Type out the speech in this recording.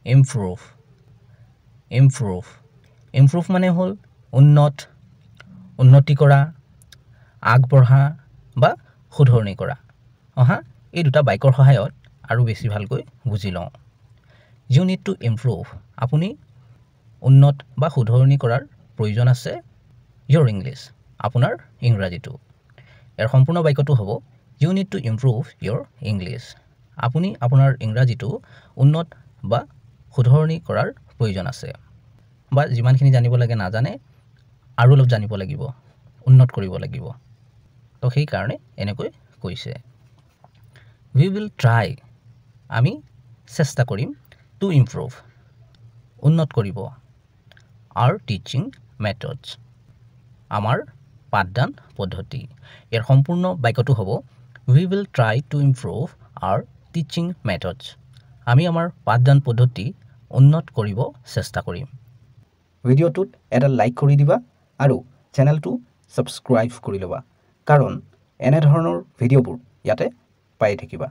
improve improve improve মানে হ'ল উন্নতি কৰা আগবঢ়া বা সুধৰণি কৰা অহা এই দুটা বাক্যৰ সহায়ত আৰু বেছি ভালকৈ বুজি লওঁ ইউ নিড টু ইমপ্ৰুভ আপুনি উন্নত বা সুধৰণি কৰাৰ প্ৰয়োজন আছে your ইংলিছ আপোনাৰ ইংৰাজীটো ইয়াৰ সম্পূৰ্ণ বাক্যটো হ'ব you need to improve your English আপুনি আপোনাৰ ইংৰাজীটো উন্নত বা সুধৰণি কৰাৰ প্ৰয়োজন আছে বা যিমানখিনি জানিব লাগে নাজানে আৰু অলপ জানিব লাগিব উন্নত কৰিব লাগিব তো সেই কাৰণে এনেকৈ কৈছে we will try আমি চেষ্টা কৰিম to improve উন্নত কৰিব our teaching methods আমাৰ পাঠদান পদ্ধতি ইয়াৰ সম্পূৰ্ণ বাক্যটো হ'ব we will try to improve our teaching methods আমি আমাৰ পাঠদান পদ্ধতি উন্নত কৰিব চেষ্টা কৰিম ভিডিঅ'টোত এটা লাইক কৰি দিবা আৰু চেনেলটো সাবস্ক্ৰাইব কৰি লবা কাৰণ এনে ধৰণৰ ভিডিঅ'বোৰ ইয়াতে পাই থাকিবা